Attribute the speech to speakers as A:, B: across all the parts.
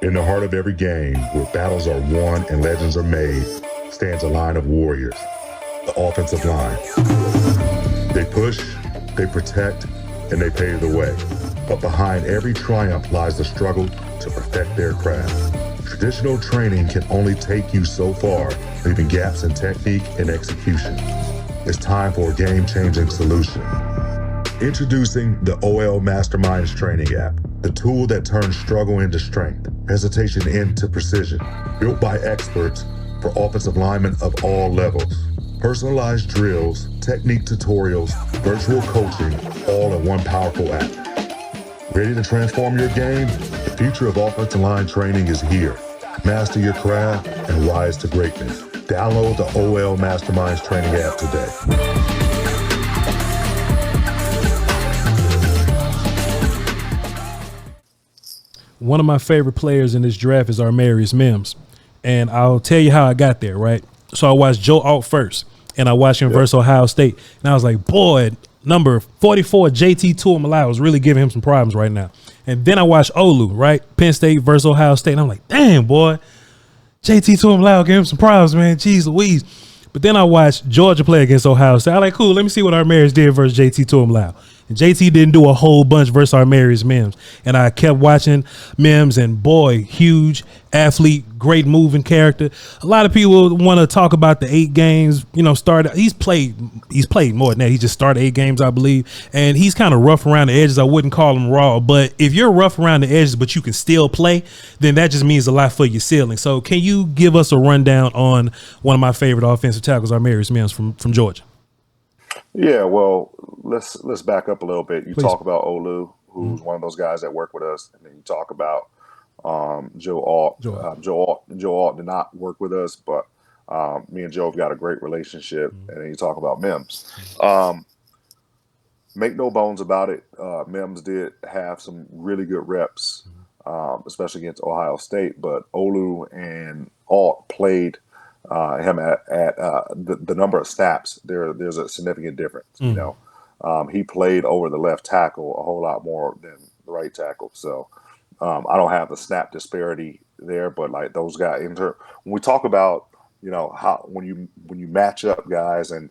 A: In the heart of every game, where battles are won and legends are made, stands a line of warriors, the offensive line. They push, they protect, and they pave the way. But behind every triumph lies the struggle to perfect their craft. Traditional training can only take you so far, leaving gaps in technique and execution. It's time for a game-changing solution. Introducing the OL Masterminds training app, the tool that turns struggle into strength, hesitation into precision. Built by experts for offensive linemen of all levels. Personalized drills, technique tutorials, virtual coaching, all in one powerful app. Ready to transform your game? The future of offensive line training is here. Master your craft and rise to greatness. Download the OL Masterminds training app today.
B: One of my favorite players in this draft is Armarius Mims. And I'll tell you how I got there, right? So I watched Joe Alt first, and I watched him versus Ohio State. And I was like, boy, number 44, JT Tuimoloau is really giving him some problems right now. And then I watched Olu, right? Penn State versus Ohio State. And I'm like, damn, boy, JT Tuimoloau gave him some problems, man. Jeez Louise. But then I watched Georgia play against Ohio State. I'm like, cool, let me see what Armarius did versus JT Tuimoloau. And JT didn't do a whole bunch versus Armarius Mims. And I kept watching Mims, and boy, huge athlete, great moving character. A lot of people want to talk about the 8 games, started. He's played more than that. He just started 8 games, I believe. And he's kind of rough around the edges. I wouldn't call him raw, but if you're rough around the edges, but you can still play, then that just means a lot for your ceiling. So can you give us a rundown on one of my favorite offensive tackles, Armarius Mims from Georgia?
C: Yeah, well, let's back up a little bit. You
B: Please.
C: talk about Olu, who's one of those guys that work with us, and then you talk about Joe Alt. Joe Alt did not work with us, but me and Joe have got a great relationship. And then you talk about Mims. Make no bones about it. Mims did have some really good reps, especially against Ohio State. But Olu and Alt played him at the number of snaps. There's a significant difference. He played over the left tackle a whole lot more than the right tackle. So I don't have the snap disparity there, but like those guys, when we talk about how when you match up guys and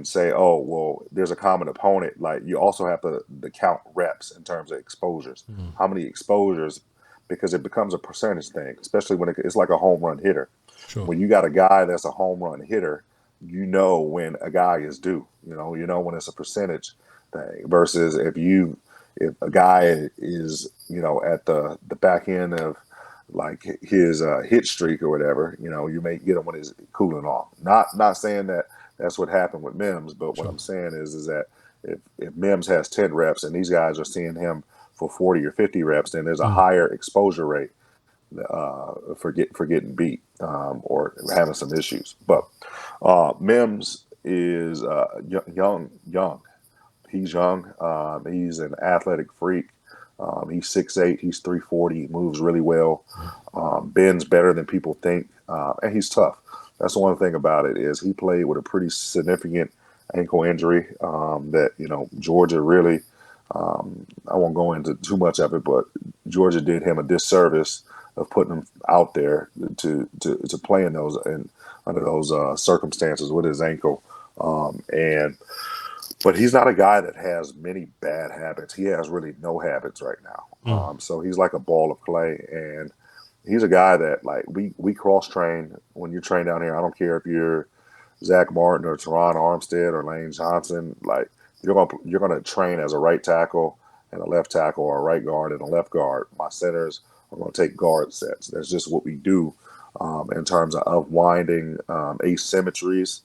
C: say, oh well, there's a common opponent, like you also have to count reps in terms of exposures. How many exposures? Because it becomes a percentage thing, especially when it's like a home run hitter.
B: Sure.
C: When you got a guy that's a home run hitter, when a guy is due. When it's a percentage thing. Versus if a guy is at the back end of like his hit streak or whatever, you may get him when he's cooling off. Not saying that that's what happened with Mims, but what I'm saying is that if Mims has 10 reps and these guys are seeing him for 40 or 50 reps, then there's a higher exposure rate for getting beat or having some issues. But Mims is young. He's young. He's an athletic freak. He's 6'8", he's 340, moves really well, bends better than people think, and he's tough. That's the one thing about it is he played with a pretty significant ankle injury that Georgia really. I won't go into too much of it, but Georgia did him a disservice of putting him out there to play in those and under those circumstances with his ankle. But he's not a guy that has many bad habits. He has really no habits right now. So he's like a ball of clay, and he's a guy that like we cross train when you train down here. I don't care if you're Zach Martin or Teron Armstead or Lane Johnson, like. You're gonna train as a right tackle and a left tackle, or a right guard and a left guard. My centers are gonna take guard sets. That's just what we do in terms of winding asymmetries.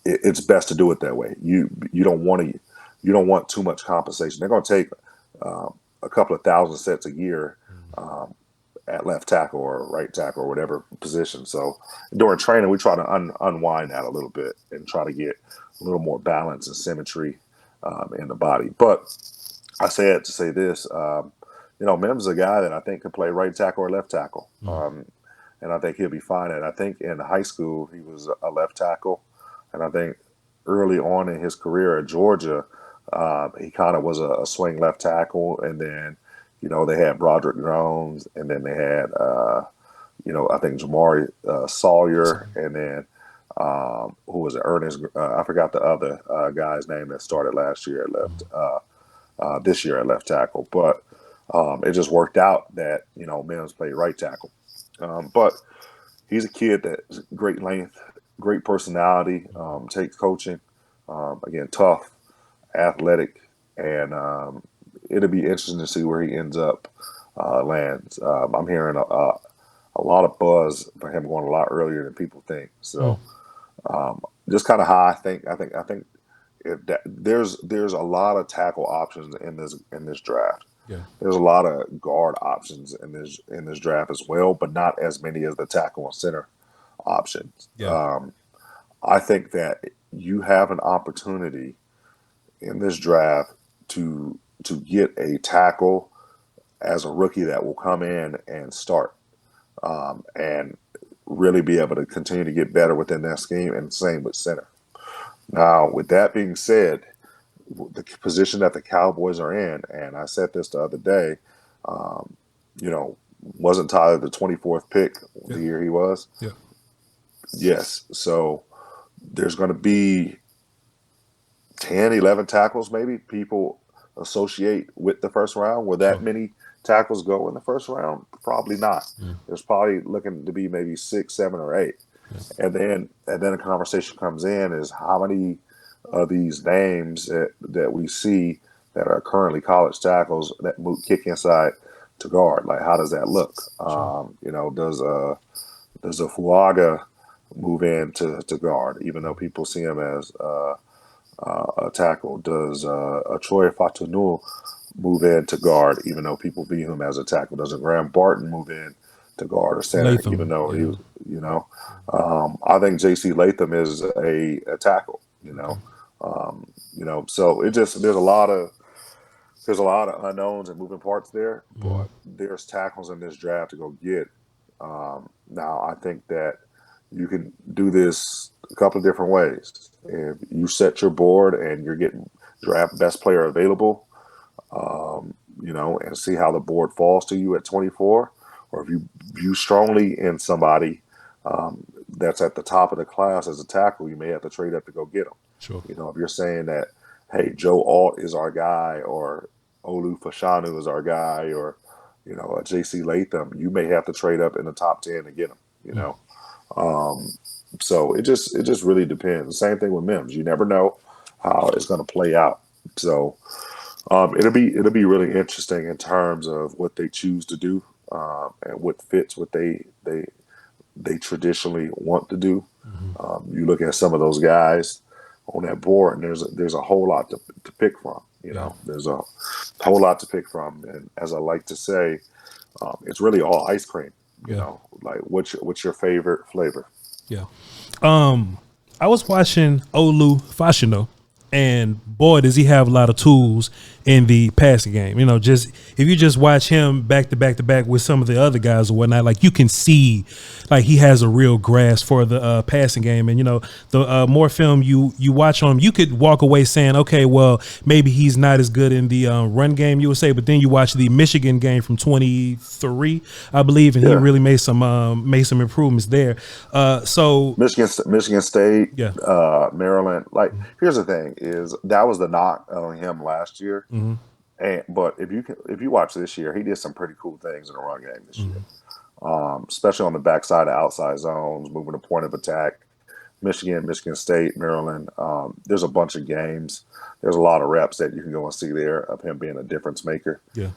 C: It's best to do it that way. You don't want too much compensation. They're gonna take a couple of thousand sets a year at left tackle or right tackle or whatever position. So during training, we try to unwind that a little bit and try to get a little more balance and symmetry in the body. But I say it to say this, Mims is a guy that I think can play right tackle or left tackle. And I think he'll be fine. And I think in high school, he was a left tackle. And I think early on in his career at Georgia, he kind of was a swing left tackle. And then They had Broderick Jones, and then they had, I think Jamari Sawyer, and then who was it? Ernest. I forgot the other guy's name that started last year at left. This year at left tackle, but it just worked out that Mims played right tackle. But he's a kid that's great length, great personality, takes coaching. Again, tough, athletic, and it'll be interesting to see where he ends up lands. I'm hearing a lot of buzz for him going a lot earlier than people think. So just kind of how I think there's a lot of tackle options in this draft.
B: Yeah.
C: There's a lot of guard options in this draft as well, but not as many as the tackle and center options.
B: Yeah.
C: I think that you have an opportunity in this draft to get a tackle as a rookie that will come in and start and really be able to continue to get better within that scheme, and same with center. Now, with that being said, the position that the Cowboys are in, and I said this the other day, wasn't Tyler the 24th pick the year he was?
B: Yeah.
C: Yes. So there's going to be 10, 11 tackles maybe people associate with the first round. Will that many tackles go in the first round? Probably not. There's probably looking to be maybe 6, 7, or 8. And then a conversation comes in is how many of these names that we see that are currently college tackles that kick inside to guard. Like, how does that look? Does a Fuaga move in to guard, even though people see him as a tackle? Does a Troy Fatunu move in to guard, even though people view him as a tackle? Does a Graham Barton move in to guard or center,
B: Latham,
C: even though he was, I think J.C. Latham is a tackle, so there's a lot of unknowns and moving parts there, but there's tackles in this draft to go get. Now, I think that you can do this a couple of different ways. If you set your board and you're getting draft best player available, and see how the board falls to you at 24, or if you view strongly in somebody that's at the top of the class as a tackle, you may have to trade up to go get them.
B: Sure.
C: If you're saying that, hey, Joe Alt is our guy, or Olu Fashino is our guy, or a J.C. Latham, you may have to trade up in the top 10 to get them. So it just really depends. The same thing with Mims. You never know how it's going to play out. So it'll be really interesting in terms of what they choose to do and what fits what they traditionally want to do. You look at some of those guys on that board, and there's a whole lot to pick from. There's a whole lot to pick from, and as I like to say, it's really all ice cream. Like what's your favorite flavor?
B: Yeah. I was watching Olu Fashino, and boy, does he have a lot of tools in the passing game. Just if you just watch him back to back to back with some of the other guys or whatnot, like you can see, like he has a real grasp for the passing game. And the more film you watch on him, you could walk away saying, okay, well, maybe he's not as good in the run game, you would say. But then you watch the Michigan game from 23, I believe, and he really made some improvements there. So
C: Michigan State,
B: yeah,
C: Maryland. Like, here's the thing: is that was the knock on him last year. But if you watch this year, he did some pretty cool things in the run game this year. Especially on the backside of outside zones, moving to point of attack. Michigan State, Maryland. There's a bunch of games. There's a lot of reps that you can go and see there of him being a difference maker.
B: Yeah.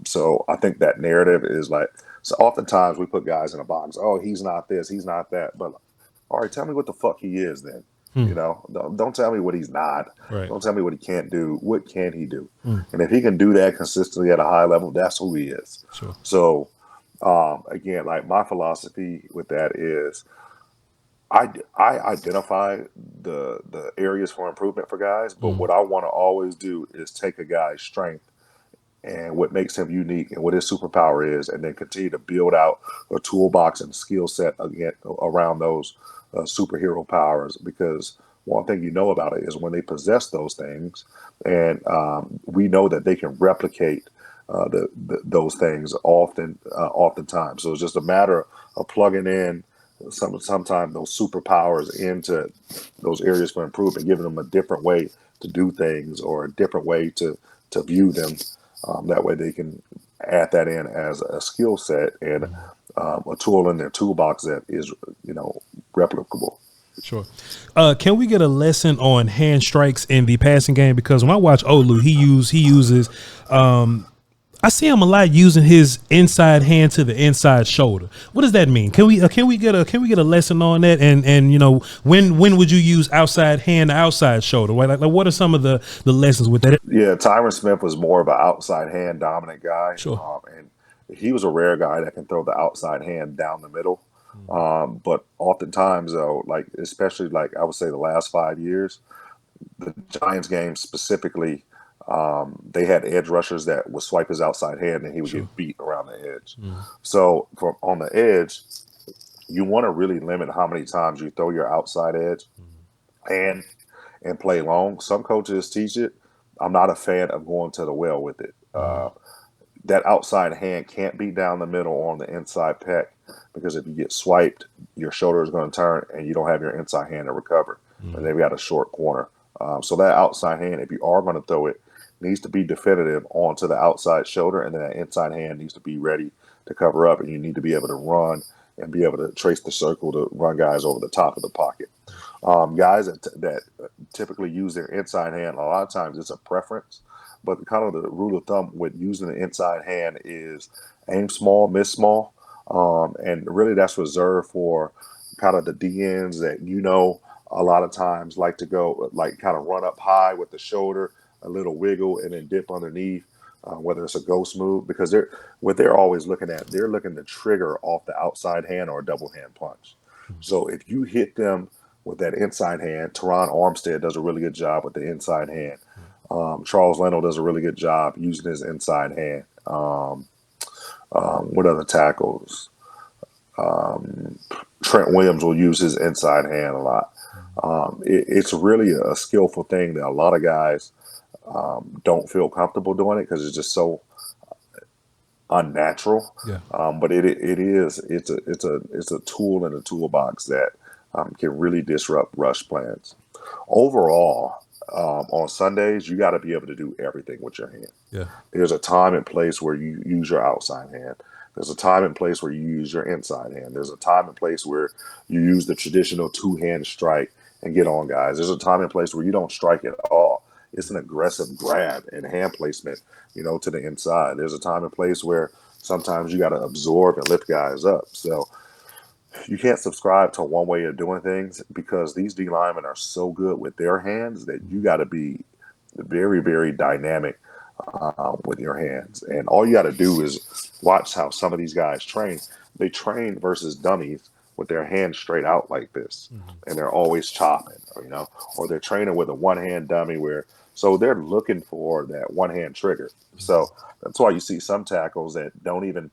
C: So I think that narrative is like, so oftentimes we put guys in a box. Oh, he's not this, he's not that. But all right, tell me what the fuck he is then. Don't tell me what he's not.
B: Right.
C: Don't tell me what he can't do. What can he do? And if he can do that consistently at a high level, that's who he is.
B: Sure.
C: So again, like my philosophy with that is I identify the areas for improvement for guys, but what I want to always do is take a guy's strength and what makes him unique and what his superpower is, and then continue to build out a toolbox and skill set again around those superhero powers. Because one thing about it is when they possess those things, and we know that they can replicate those things oftentimes. So it's just a matter of plugging in sometimes those superpowers into those areas for improvement, giving them a different way to do things or a different way to view them. That way they can add that in as a skill set and a tool in their toolbox that is, replicable.
B: Sure. Can we get a lesson on hand strikes in the passing game? Because when I watch Olu, he uses I see him a lot using his inside hand to the inside shoulder. What does that mean? Can we get a lesson on that? And when would you use outside hand to outside shoulder? Right? Like what are some of the lessons with that?
C: Yeah, Tyron Smith was more of an outside hand dominant guy.
B: Sure.
C: And he was a rare guy that can throw the outside hand down the middle. But oftentimes, though, like especially like I would say the last 5 years, the Giants game specifically, they had edge rushers that would swipe his outside hand and he would get beat around the edge. So on the edge, you want to really limit how many times you throw your outside edge and play long. Some coaches teach it. I'm not a fan of going to the well with it. That outside hand can't be down the middle or on the inside pec, because if you get swiped, your shoulder is going to turn and you don't have your inside hand to recover. And they've got a short corner. So that outside hand, if you are going to throw it, needs to be definitive onto the outside shoulder, and then that inside hand needs to be ready to cover up, and you need to be able to run and be able to trace the circle to run guys over the top of the pocket. Guys that typically use their inside hand, a lot of times it's a preference, but kind of the rule of thumb with using the inside hand is aim small, miss small, and really that's reserved for kind of the DNs that a lot of times like to go like kind of run up high with the shoulder, a little wiggle, and then dip underneath, whether it's a ghost move, because they're always looking to trigger off the outside hand or a double hand punch. So if you hit them with that inside hand, Teron Armstead does a really good job with the inside hand. Charles Leno does a really good job using his inside hand. What other tackles? Trent Williams will use his inside hand a lot. It's really a skillful thing that a lot of guys don't feel comfortable doing it because it's just so unnatural.
B: Yeah.
C: But it's a tool in the toolbox that can really disrupt rush plans. Overall, on Sundays, you got to be able to do everything with your hand.
B: Yeah.
C: There's a time and place where you use your outside hand. There's a time and place where you use your inside hand. There's a time and place where you use the traditional two-hand strike and get on guys. There's a time and place where you don't strike at all. It's an aggressive grab and hand placement, to the inside. There's a time and place where sometimes you got to absorb and lift guys up. So you can't subscribe to one way of doing things, because these D linemen are so good with their hands that you got to be very, very dynamic with your hands. And all you got to do is watch how some of these guys train. They train versus dummies with their hands straight out like this, and they're always chopping, or they're training with a one-hand dummy so they're looking for that one-hand trigger. So that's why you see some tackles that don't even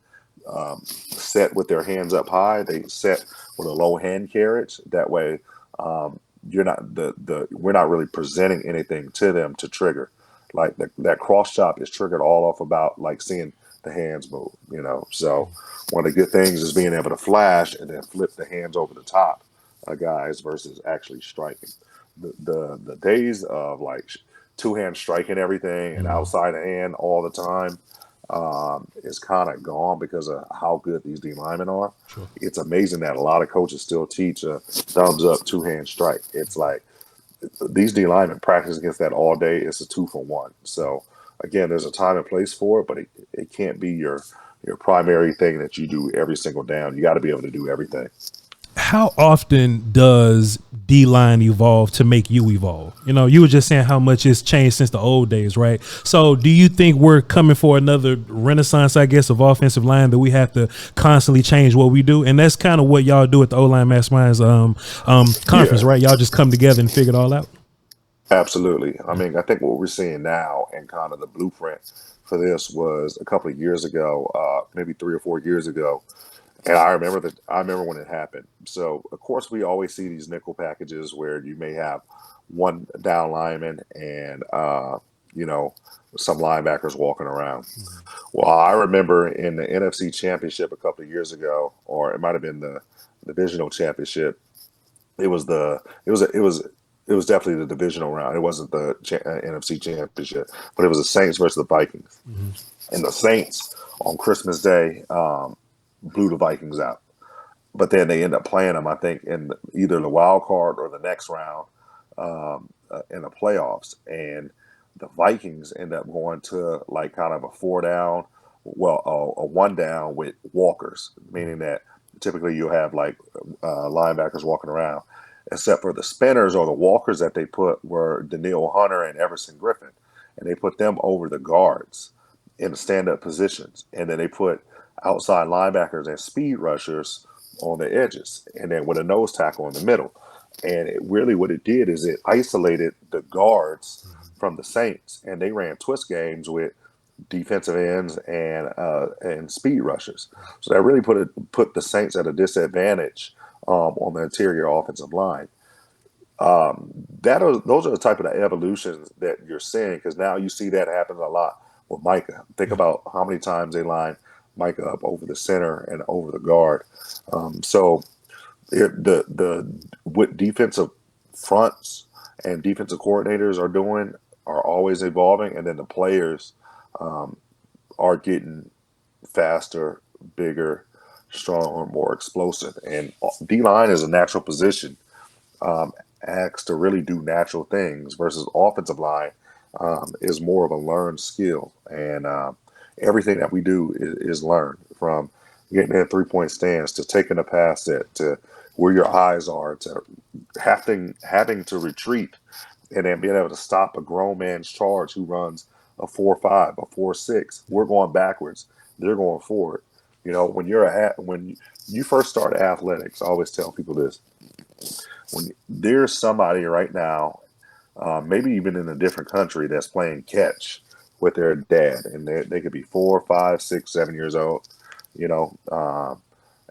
C: set with their hands up high. They set with a low hand carriage. That way, we're not really presenting anything to them to trigger. Like that cross chop is triggered all off about like seeing the hands move. So one of the good things is being able to flash and then flip the hands over the top guys versus actually striking. The days of like two-hand striking everything and outside hand all the time is kind of gone because of how good these D linemen are.
B: Sure.
C: It's amazing that a lot of coaches still teach a thumbs up two-hand strike. It's like these D linemen practice against that all day. It's a 2-for-1. So again, there's a time and place for it, but it can't be your primary thing that you do every single down. You got to be able to do everything.
B: How often does D-line evolve to make you evolve? You were just saying how much it's changed since the old days, right? So do you think we're coming for another renaissance, I guess, of offensive line, that we have to constantly change what we do? And that's kind of what y'all do at the O-Line Masterminds conference, right? Y'all just come together and figure it all out?
C: Absolutely. I mean, I think what we're seeing now and kind of the blueprint for this was a couple of years ago, maybe 3 or 4 years ago. And I remember when it happened. So, of course, we always see these nickel packages where you may have one down lineman and some linebackers walking around. Well, I remember in the NFC Championship a couple of years ago, or it might have been the divisional championship. It was definitely the divisional round. It wasn't the NFC Championship, but it was the Saints versus the Vikings. And the Saints on Christmas Day blew the Vikings out. But then they end up playing them, I think, in either the wild card or the next round in the playoffs. And the Vikings end up going to like kind of a 4-down, a 1-down with walkers, meaning that typically you'll have like linebackers walking around, except for the spinners or the walkers that they put were Daniil Hunter and Everson Griffin. And they put them over the guards in stand-up positions. And then they put outside linebackers and speed rushers on the edges, and then with a nose tackle in the middle. And what it did is it isolated the guards from the Saints, and they ran twist games with defensive ends and speed rushers. So that really put the Saints at a disadvantage on the interior offensive line. Those are the type of the evolutions that you're seeing, because now you see that happen a lot with Micah. Think about how many times they line Micah up over the center and over the guard. What defensive fronts and defensive coordinators are doing are always evolving, and then the players are getting faster, bigger, stronger, more explosive. And D-line is a natural position, asked to really do natural things, versus offensive line is more of a learned skill. And everything that we do is learned, from getting in 3-point stance to taking a pass set to where your eyes are to having to retreat and then being able to stop a grown man's charge who runs a 4.5, a 4.6. We're going backwards. They're going forward. When you first start athletics, I always tell people this: when there's somebody right now, maybe even in a different country, that's playing catch with their dad, and they could be 4, 5, 6, 7 years old,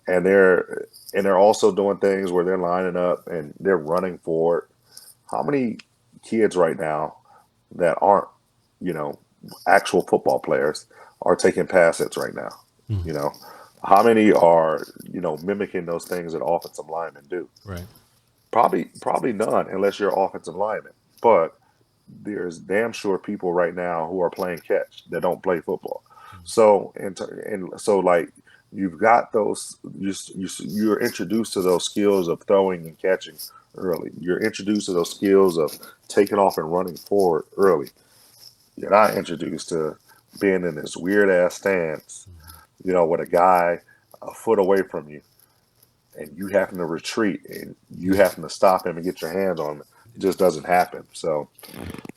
C: and they're also doing things where they're lining up and they're running forward. How many kids right now that aren't, actual football players are taking pass sets right now? How many are, mimicking those things that offensive linemen do?
B: Right.
C: Probably none, unless you're an offensive lineman. But there's damn sure people right now who are playing catch that don't play football. So like, you've got those. You're introduced to those skills of throwing and catching early. You're introduced to those skills of taking off and running forward early. You're not introduced to being in this weird ass stance, with a guy a foot away from you, and you having to retreat and you having to stop him and get your hands on him. It just doesn't happen. So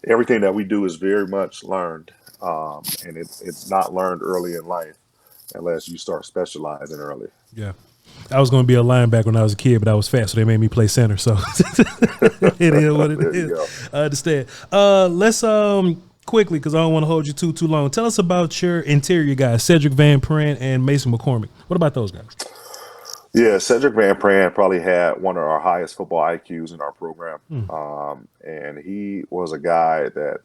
C: everything that we do is very much learned, and it's not learned early in life unless you start specializing early.
B: Yeah. I was going to be a linebacker when I was a kid, but I was fat, so they made me play center. So it is what it is. I understand. Let's quickly, because I don't want to hold you too long. Tell us about your interior guys, Cedric Van Pran and Mason McCormick. What about those guys?
C: Yeah, Cedric Van Pran probably had one of our highest football IQs in our program. And he was a guy that,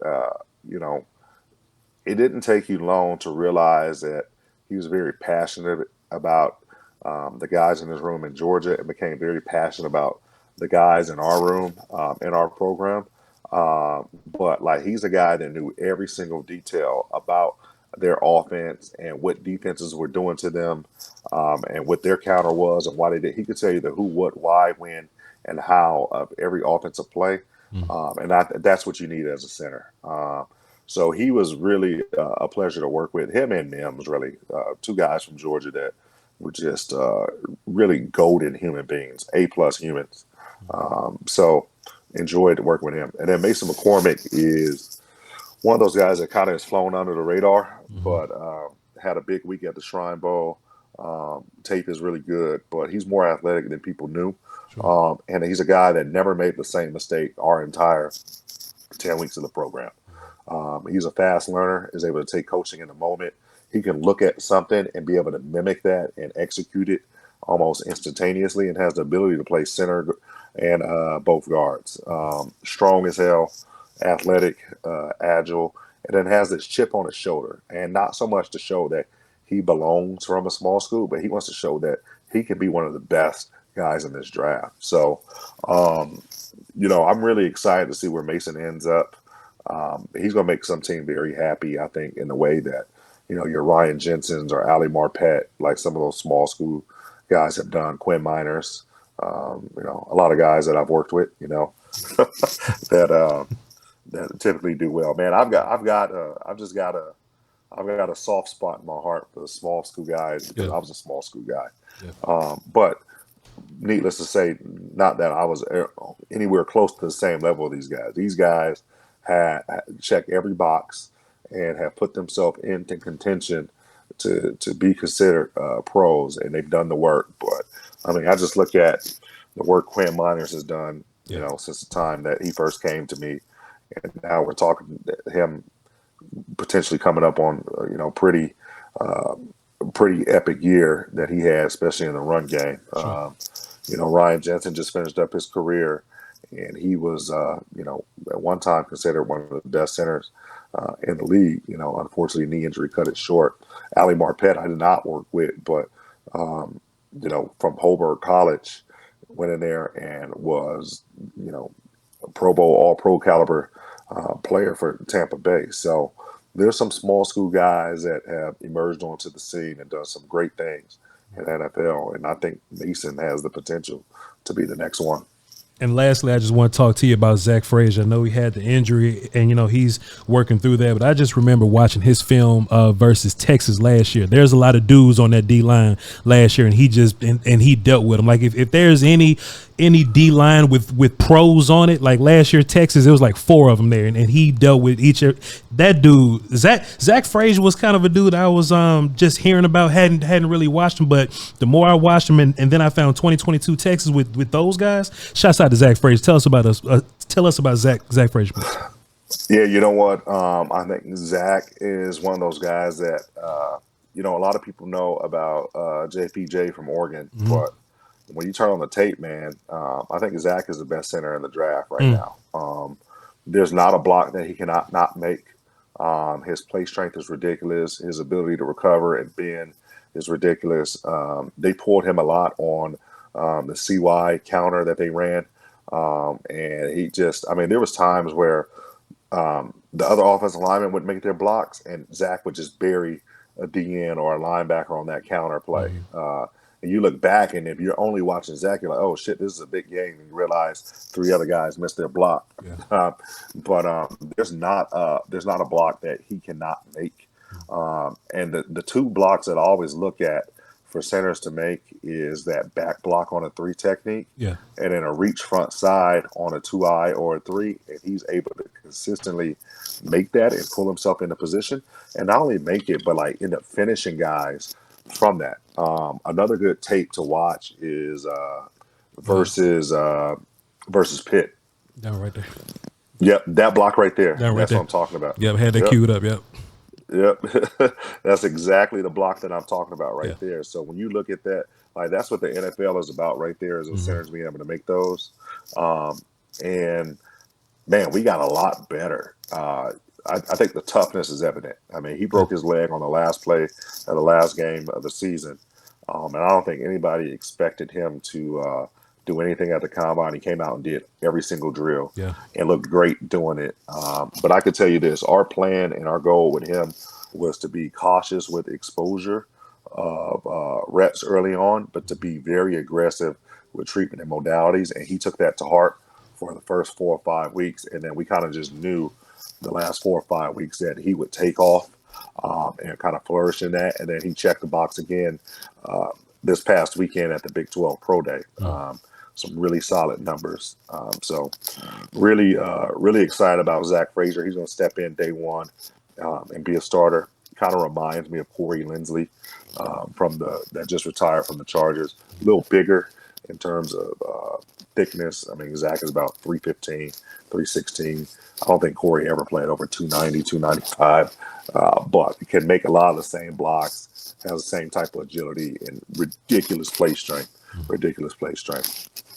C: it didn't take you long to realize that he was very passionate about the guys in his room in Georgia, and became very passionate about the guys in our room, in our program. But like, he's a guy that knew every single detail about their offense and what defenses were doing to them, and what their counter was and why they did. He could tell you the who, what, why, when, and how of every offensive play. And that's what you need as a center. So he was really a pleasure to work with. Him and Mims, really, two guys from Georgia that were just really golden human beings, A+ humans. So enjoyed working with him. And then Mason McCormick is one of those guys that kind of has flown under the radar, but had a big week at the Shrine Bowl. Tape is really good, but he's more athletic than people knew. Sure. And he's a guy that never made the same mistake our entire 10 weeks of the program. He's a fast learner, is able to take coaching in the moment. He can look at something and be able to mimic that and execute it almost instantaneously, and has the ability to play center and both guards. Strong as hell, athletic, agile, and then has this chip on his shoulder, and not so much to show that he belongs from a small school, but he wants to show that he can be one of the best guys in this draft. So, I'm really excited to see where Mason ends up. He's going to make some team very happy, I think, in the way that, your Ryan Jensen's or Ali Marpet, like some of those small school guys have done, Quinn Miners, a lot of guys that I've worked with, that typically do well. Man, I've got a soft spot in my heart for the small school guys because I was a small school guy. Yeah. But needless to say, not that I was anywhere close to the same level of these guys. These guys had checked every box and have put themselves into contention to be considered pros, and they've done the work. But I mean, I just look at the work Quinn Miners has done, since the time that he first came to me, and now we're talking him potentially coming up on pretty epic year that he had, especially in the run game. Sure. Ryan Jensen just finished up his career, and he was at one time considered one of the best centers in the league. Unfortunately, knee injury cut it short. Ali Marpet I did not work with, but from Holberg College, went in there and was a Pro Bowl, all pro caliber player for Tampa Bay. So there's some small school guys that have emerged onto the scene and done some great things in NFL, and I think Mason has the potential to be the next one.
B: And lastly, I just want to talk to you about Zach Frasier. I know he had the injury, and he's working through that. But I just remember watching his film versus Texas last year. There's a lot of dudes on that D line last year, and he just and he dealt with them. Like if there's any D line with pros on it, like last year Texas, it was like 4 of them there, and he dealt with each of that dude. Zach Frasier was kind of a dude I was just hearing about, hadn't really watched him, but the more I watched him, and then I found 2022 Texas with those guys. Shouts out to Zach Frasier. Tell us about Zach Frasier, please.
C: Yeah, you know what? I think Zach is one of those guys that a lot of people know about JPJ from Oregon, but when you turn on the tape, man, I think Zach is the best center in the draft right now. There's not a block that he cannot not make. His play strength is ridiculous. His ability to recover and bend is ridiculous. They pulled him a lot on the CY counter that they ran. And he just, there was times where the other offensive linemen would make their blocks and Zach would just bury a DN or a linebacker on that counter play. And you look back, and if you're only watching Zach, you're like, oh shit, this is a big game. And you realize 3 other guys missed their block. Yeah. But there's not a block that he cannot make. And the 2 blocks that I always look at for centers to make is that back block on a 3 technique, and then a reach front side on a 2-eye or a 3, and he's able to consistently make that and pull himself into position, and not only make it, but like end up finishing guys from that. Another good tape to watch is versus Pitt.
B: Down right there.
C: Yep, that block right there.
B: Down right
C: That's
B: there.
C: what I'm talking about.
B: Yep, had that queued up. Yep.
C: Yep, that's exactly the block that I'm talking about right there. So when you look at that, like that's what the NFL is about right there, is the centers being able to make those. And man, we got a lot better. I think the toughness is evident. He broke his leg on the last play of the last game of the season, and I don't think anybody expected him to do anything at the combine. He came out and did every single drill and looked great doing it. But I could tell you this, our plan and our goal with him was to be cautious with exposure of reps early on, but to be very aggressive with treatment and modalities. And he took that to heart for the first 4 or 5 weeks. And then we kind of just knew the last 4 or 5 weeks that he would take off and kind of flourish in that. And then he checked the box again this past weekend at the Big 12 Pro Day. Some really solid numbers. So really excited about Zach Frasier. He's going to step in day one and be a starter. Kind of reminds me of Corey Linsley that just retired from the Chargers. A little bigger in terms of thickness. Zach is about 315, 316. I don't think Corey ever played over 290, 295, but he can make a lot of the same blocks, has the same type of agility and ridiculous play strength.